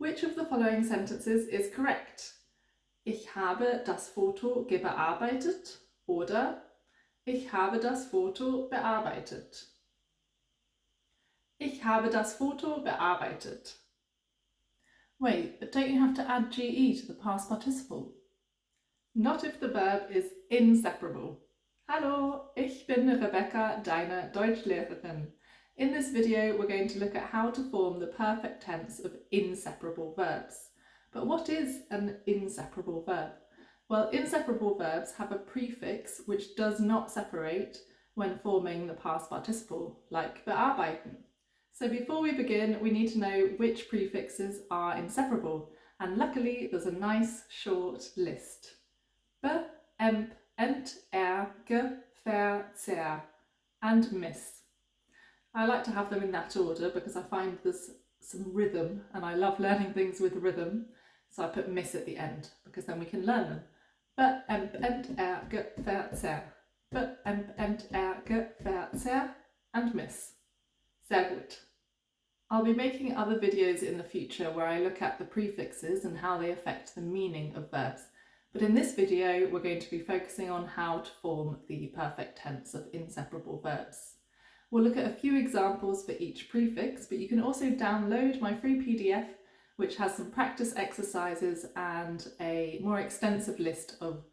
Which of the following sentences is correct? Ich habe das Foto bearbeitet oder ich habe das Foto bearbeitet. Ich habe das Foto bearbeitet. Wait, but don't you have to add GE to the past participle? Not if the verb is inseparable. Hallo, ich bin Rebecca, deine Deutschlehrerin. In this video, we're going to look at how to form the perfect tense of inseparable verbs. But what is an inseparable verb? Well, inseparable verbs have a prefix which does not separate when forming the past participle, like bearbeiten. So before we begin, we need to know which prefixes are inseparable, and luckily there's a nice short list. Be, emp, ent, ge, ver, zer, and miss. I like to have them in that order because I find there's some rhythm and I love learning things with rhythm, so I put miss at the end because then we can learn them. Be, emp, ent, ge, ver, zer. Be, emp, ent, ge, ver, zer, and miss. Sehr gut. I'll be making other videos in the future where I look at the prefixes and how they affect the meaning of verbs. But in this video, we're going to be focusing on how to form the perfect tense of inseparable verbs. We'll look at a few examples for each prefix, but you can also download my free PDF, which has some practice exercises and a more extensive list of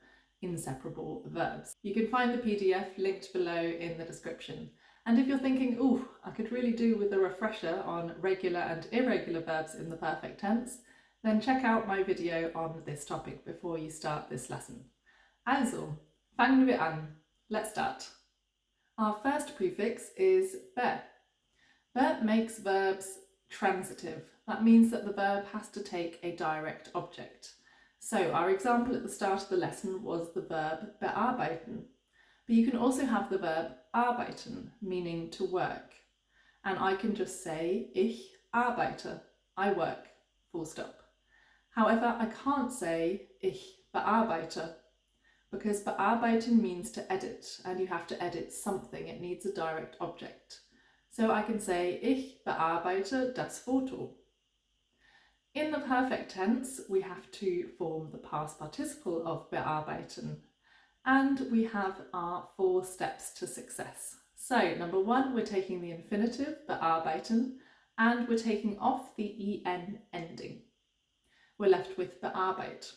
inseparable verbs. You can find the PDF linked below in the description. And if you're thinking, ooh, I could really do with a refresher on regular and irregular verbs in the perfect tense, then check out my video on this topic before you start this lesson. Also, fangen wir an. Let's start. Our first prefix is be. Be makes verbs transitive. That means that the verb has to take a direct object. So our example at the start of the lesson was the verb bearbeiten. But you can also have the verb arbeiten, meaning to work. And I can just say, ich arbeite, I work, full stop. However, I can't say, ich bearbeite, because bearbeiten means to edit, and you have to edit something, it needs a direct object. So I can say, ich bearbeite das Foto. In the perfect tense, we have to form the past participle of bearbeiten. And we have our 4 steps to success. So, number 1, we're taking the infinitive, bearbeiten, and we're taking off the en ending. We're left with bearbeit.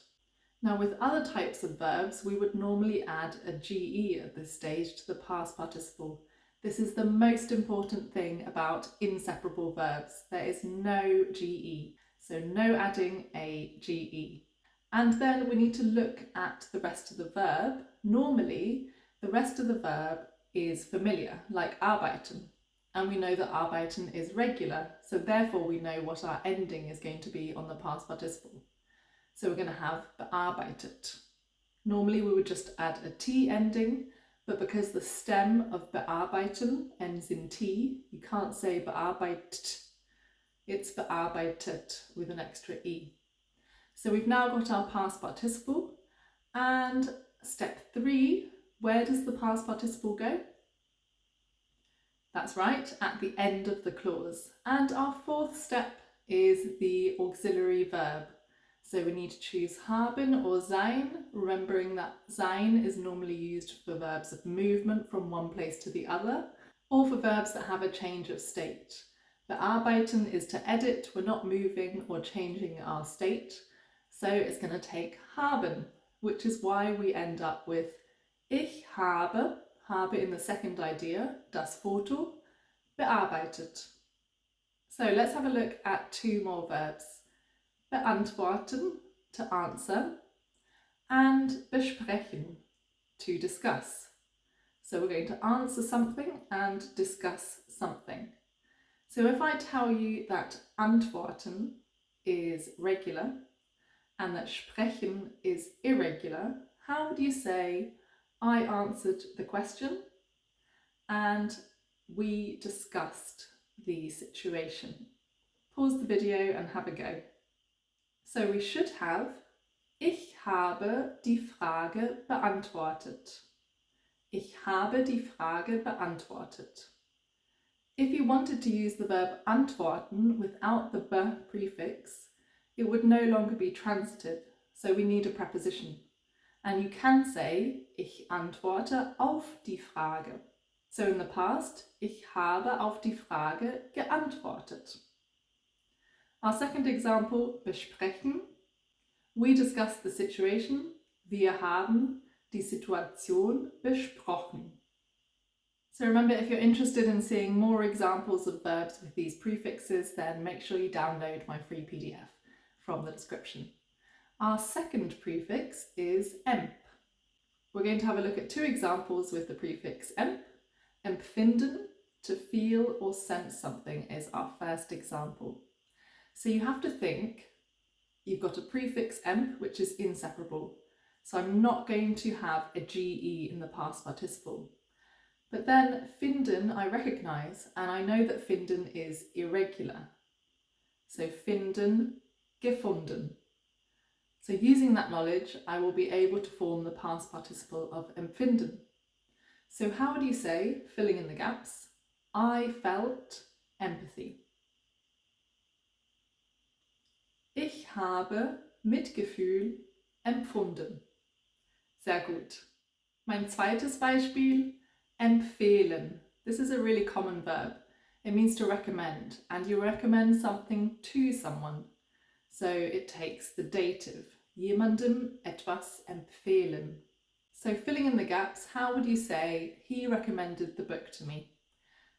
Now, with other types of verbs, we would normally add a ge at this stage to the past participle. This is the most important thing about inseparable verbs. There is no ge, so no adding a ge. And then we need to look at the rest of the verb. Normally, the rest of the verb is familiar, like arbeiten. And we know that arbeiten is regular, so therefore we know what our ending is going to be on the past participle. So we're going to have bearbeitet. Normally we would just add a t ending, but because the stem of bearbeiten ends in t, you can't say bearbeitet. It's bearbeitet with an extra e. So we've now got our past participle, and step 3, where does the past participle go? That's right, at the end of the clause. And our 4th step is the auxiliary verb. So we need to choose haben or sein, remembering that sein is normally used for verbs of movement from one place to the other, or for verbs that have a change of state. Bearbeiten is to edit, we're not moving or changing our state. So it's going to take haben, which is why we end up with ich habe in the second idea, das Foto, bearbeitet. So let's have a look at 2 more verbs. Beantworten, to answer, and besprechen, to discuss. So we're going to answer something and discuss something. So if I tell you that antworten is regular, and that sprechen is irregular, how would you say, I answered the question and we discussed the situation? Pause the video and have a go. So we should have, ich habe die Frage beantwortet. Ich habe die Frage beantwortet. If you wanted to use the verb antworten without the be prefix, it would no longer be transitive, so we need a preposition. And you can say, ich antworte auf die Frage. So in the past, ich habe auf die Frage geantwortet. Our second example, besprechen. We discussed the situation. Wir haben die Situation besprochen. So remember, if you're interested in seeing more examples of verbs with these prefixes, then make sure you download my free PDF from the description. Our second prefix is emp. We're going to have a look at two examples with the prefix emp. Empfinden, to feel or sense something, is our first example. So you have to think, you've got a prefix emp, which is inseparable. So I'm not going to have a GE in the past participle. But then finden I recognise, and I know that finden is irregular. So finden, gefunden. So using that knowledge, I will be able to form the past participle of empfinden. So how would you say, filling in the gaps, I felt empathy. Ich habe Mitgefühl empfunden. Sehr gut. Mein zweites Beispiel, empfehlen. This is a really common verb. It means to recommend, and you recommend something to someone. So it takes the dative, jemandem etwas empfehlen. So filling in the gaps, how would you say, he recommended the book to me?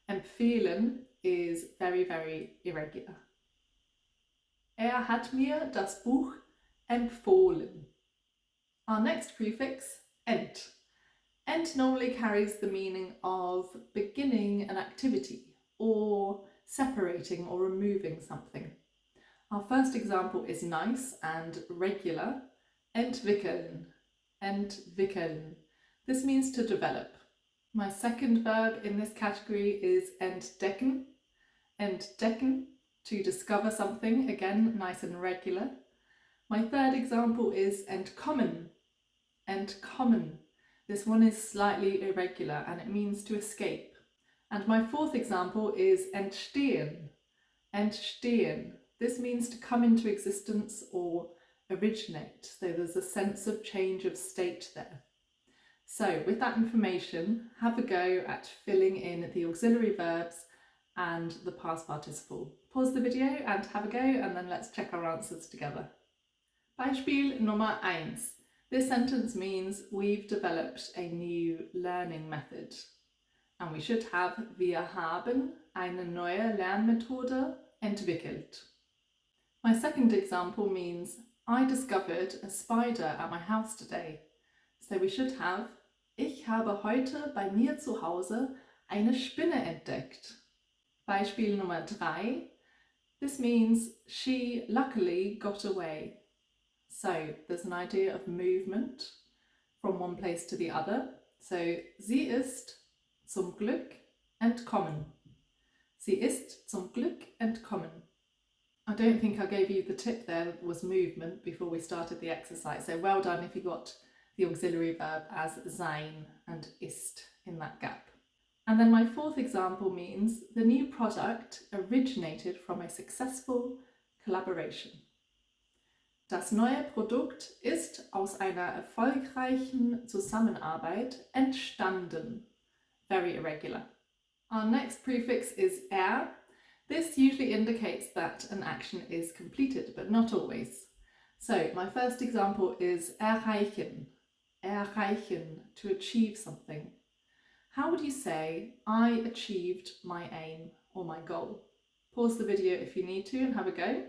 Empfehlen is very, very irregular. Er hat mir das Buch empfohlen. Our next prefix, ent. Ent normally carries the meaning of beginning an activity or separating or removing something. Our first example is nice and regular, entwickeln, entwickeln. This means to develop. My second verb in this category is entdecken, entdecken, to discover something, again nice and regular. My third example is entkommen, entkommen. This one is slightly irregular and it means to escape. And my fourth example is entstehen, entstehen. This means to come into existence or originate. So there's a sense of change of state there. So with that information, have a go at filling in the auxiliary verbs and the past participle. Pause the video and have a go, and then let's check our answers together. Beispiel Nummer 1. This sentence means we've developed a new learning method. And we should have wir haben eine neue Lernmethode entwickelt. My second example means I discovered a spider at my house today. So we should have ich habe heute bei mir zu Hause eine Spinne entdeckt. Beispiel Nummer 3. This means she luckily got away. So there's an idea of movement from one place to the other. So sie ist zum Glück entkommen. Sie ist zum Glück entkommen. I don't think I gave you the tip there was movement before we started the exercise. So well done if you got the auxiliary verb as sein and ist in that gap. And then my fourth example means the new product originated from a successful collaboration. Das neue Produkt ist aus einer erfolgreichen Zusammenarbeit entstanden. Very irregular. Our next prefix is er. This usually indicates that an action is completed, but not always. So my first example is erreichen. Erreichen, to achieve something. How would you say, I achieved my aim or my goal? Pause the video if you need to and have a go.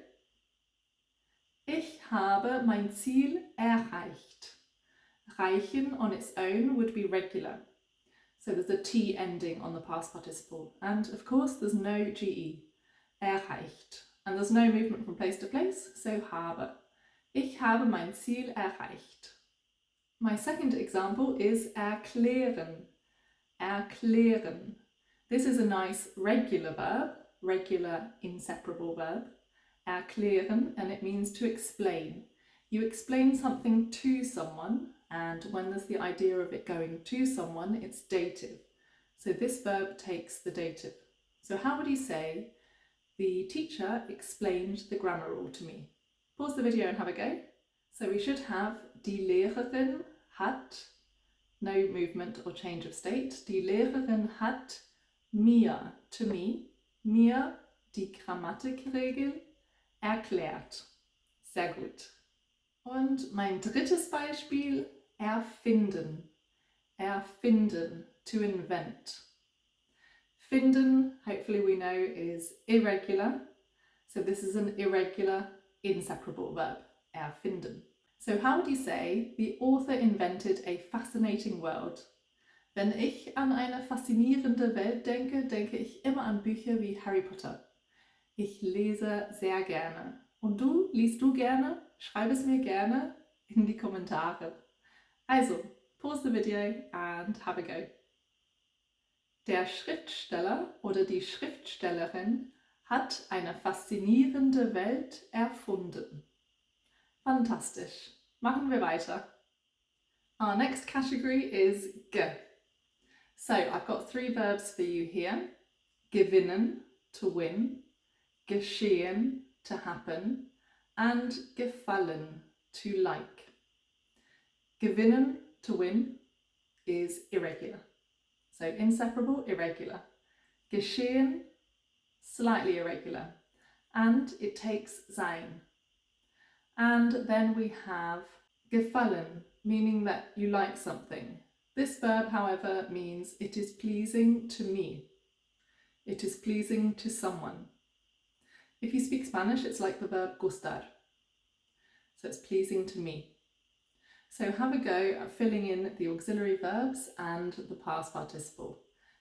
Ich habe mein Ziel erreicht. Reichen on its own would be regular. So there's a T ending on the past participle. And of course there's no GE. Erreicht. And there's no movement from place to place, so habe. Ich habe mein Ziel erreicht. My second example is erklären. Erklären. This is a nice regular verb, regular inseparable verb. Erklären, and it means to explain. You explain something to someone, and when there's the idea of it going to someone, it's dative. So this verb takes the dative. So how would you say, the teacher explained the grammar rule to me? Pause the video and have a go. So we should have die Lehrerin hat, no movement or change of state. Die Lehrerin hat mir, to me, mir die Grammatikregel erklärt. Sehr gut. Und mein drittes Beispiel, erfinden. Erfinden, to invent. Finden, hopefully we know, is irregular. So this is an irregular, inseparable verb, erfinden. So how would you say, the author invented a fascinating world? Wenn ich an eine faszinierende Welt denke, denke ich immer an Bücher wie Harry Potter. Ich lese sehr gerne. Und du, liest du gerne? Schreib es mir gerne in die Kommentare. Also, pause the video and have a go. Der Schriftsteller oder die Schriftstellerin hat eine faszinierende Welt erfunden. Fantastisch. Machen wir weiter. Our next category is G. So I've got 3 verbs for you here. Gewinnen, to win, geschehen, to happen, and gefallen, to like. Gewinnen, to win, is irregular. So inseparable, irregular. Geschehen, slightly irregular. And it takes sein. And then we have gefallen, meaning that you like something. This verb, however, means it is pleasing to me. It is pleasing to someone. If you speak Spanish, it's like the verb gustar. So it's pleasing to me. So have a go at filling in the auxiliary verbs and the past participle.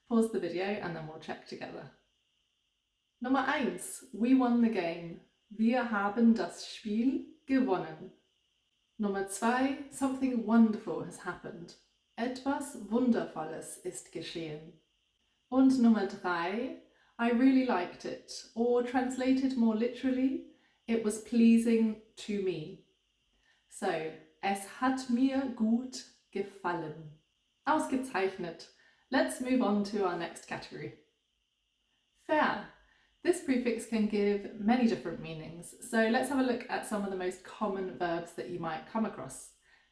Pause the video and then we'll check together. Nummer 1. We won the game. Wir haben das Spiel gewonnen. Nummer 2. Something wonderful has happened. Etwas Wundervolles ist geschehen. Und Nummer 3. I really liked it. Or translated more literally, it was pleasing to me. So, es hat mir gut gefallen. Ausgezeichnet. Let's move on to our next category. Fair. This prefix can give many different meanings, so let's have a look at some of the most common verbs that you might come across.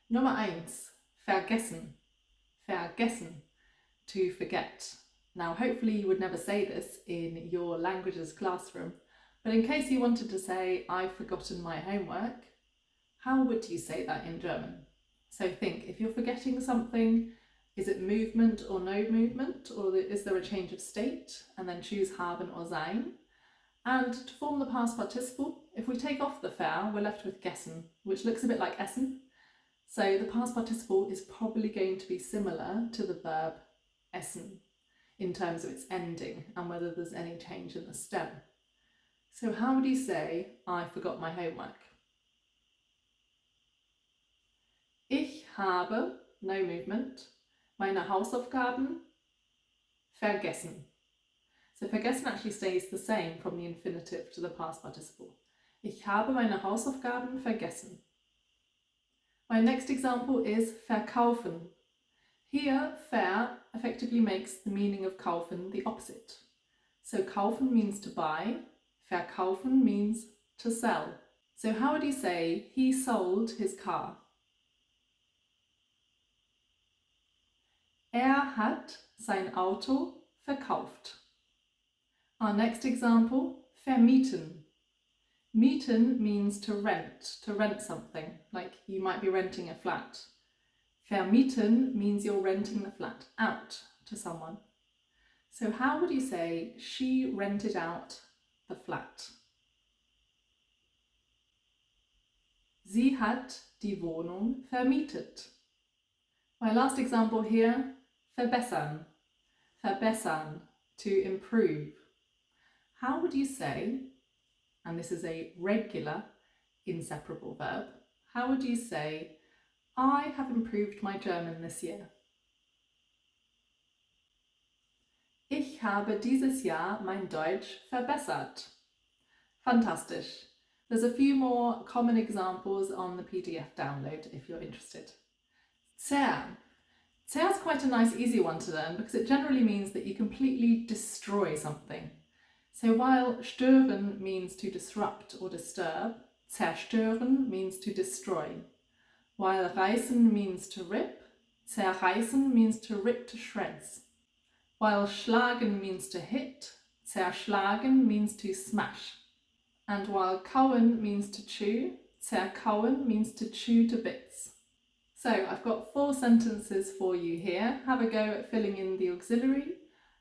Nummer 1, vergessen. Vergessen, to forget. Now hopefully you would never say this in your languages classroom, but in case you wanted to say, I've forgotten my homework, how would you say that in German? So think, if you're forgetting something, is it movement or no movement, or is there a change of state? And then choose haben or sein. And to form the past participle, if we take off the ver, we're left with gessen, which looks a bit like essen. So the past participle is probably going to be similar to the verb essen in terms of its ending and whether there's any change in the stem. So how would you say, I forgot my homework? Ich habe, no movement, meine Hausaufgaben vergessen. So vergessen actually stays the same from the infinitive to the past participle. Ich habe meine Hausaufgaben vergessen. My next example is verkaufen. Here, ver effectively makes the meaning of kaufen the opposite. So kaufen means to buy, verkaufen means to sell. So how would you say, he sold his car? Hat sein Auto verkauft. Our next example, vermieten. Mieten means to rent something, like you might be renting a flat. Vermieten means you're renting the flat out to someone. So how would you say, she rented out the flat? Sie hat die Wohnung vermietet. My last example here, verbessern. Verbessern, to improve. How would you say, and this is a regular inseparable verb, how would you say, I have improved my German this year? Ich habe dieses Jahr mein Deutsch verbessert. Fantastisch. There's a few more common examples on the PDF download if you're interested. Zer. Zer is quite a nice easy one to learn because it generally means that you completely destroy something. So while stören means to disrupt or disturb, Zerstören means to destroy, while reißen means to rip, zerreißen means to rip to shreds. While schlagen means to hit, zerschlagen means to smash. And while kauen means to chew, zerkauen means to chew to bits. So I've got 4 sentences for you here. Have a go at filling in the auxiliary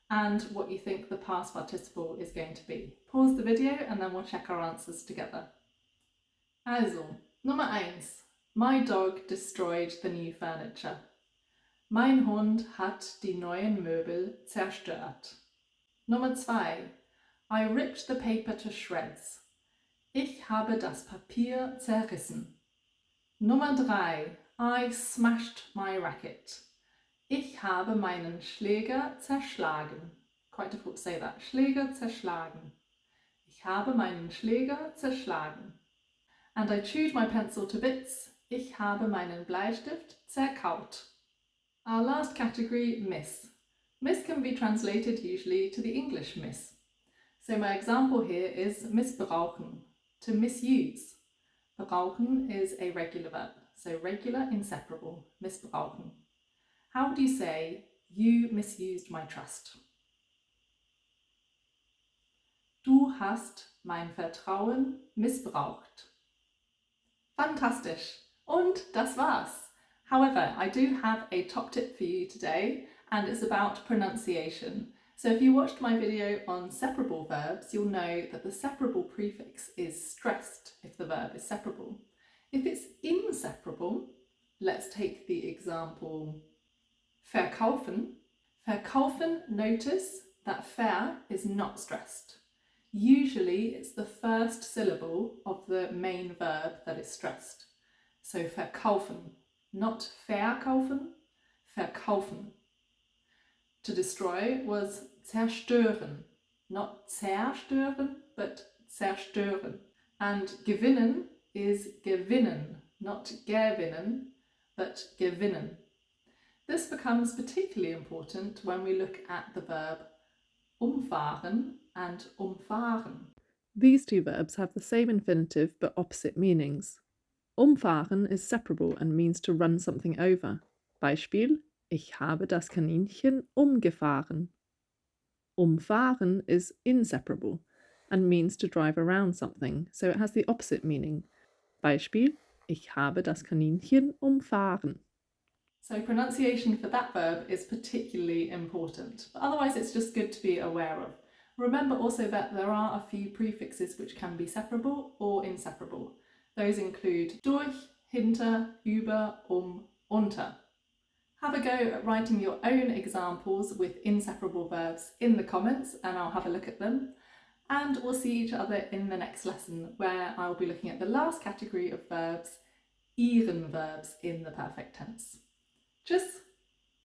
and what you think the past participle is going to be. Pause the video and then we'll check our answers together. Also, Nummer 1. My dog destroyed the new furniture. Mein Hund hat die neuen Möbel zerstört. Nummer 2. I ripped the paper to shreds. Ich habe das Papier zerrissen. Nummer 3. I smashed my racket. Ich habe meinen Schläger zerschlagen. Quite difficult to say that. Schläger zerschlagen. Ich habe meinen Schläger zerschlagen. And I chewed my pencil to bits. Ich habe meinen Bleistift zerkaut. Our last category, miss. Miss can be translated usually to the English miss. So my example here is missbrauchen, to misuse. Brauchen is a regular verb, so regular, inseparable, missbrauchen. How would you say, you misused my trust? Du hast mein Vertrauen missbraucht. Fantastisch! Und das war's. However, I do have a top tip for you today, and it's about pronunciation. So if you watched my video on separable verbs, you'll know that the separable prefix is stressed if the verb is separable. If it's inseparable, let's take the example verkaufen. Verkaufen, notice that ver is not stressed. Usually it's the first syllable of the main verb that is stressed. So verkaufen, not verkaufen, verkaufen. To destroy was zerstören, not zerstören, but zerstören. And gewinnen is gewinnen, not gewinnen, but gewinnen. This becomes particularly important when we look at the verb umfahren and umfahren. These two verbs have the same infinitive but opposite meanings. Umfahren is separable and means to run something over. Beispiel: Ich habe das Kaninchen umgefahren. Umfahren is inseparable and means to drive around something, so it has the opposite meaning. Beispiel: Ich habe das Kaninchen umfahren. So pronunciation for that verb is particularly important, but otherwise it's just good to be aware of. Remember also that there are a few prefixes which can be separable or inseparable. Those include durch, hinter, über, unter. Have a go at writing your own examples with inseparable verbs in the comments and I'll have a look at them. And we'll see each other in the next lesson where I'll be looking at the last category of verbs, ihren verbs in the perfect tense. Tschüss!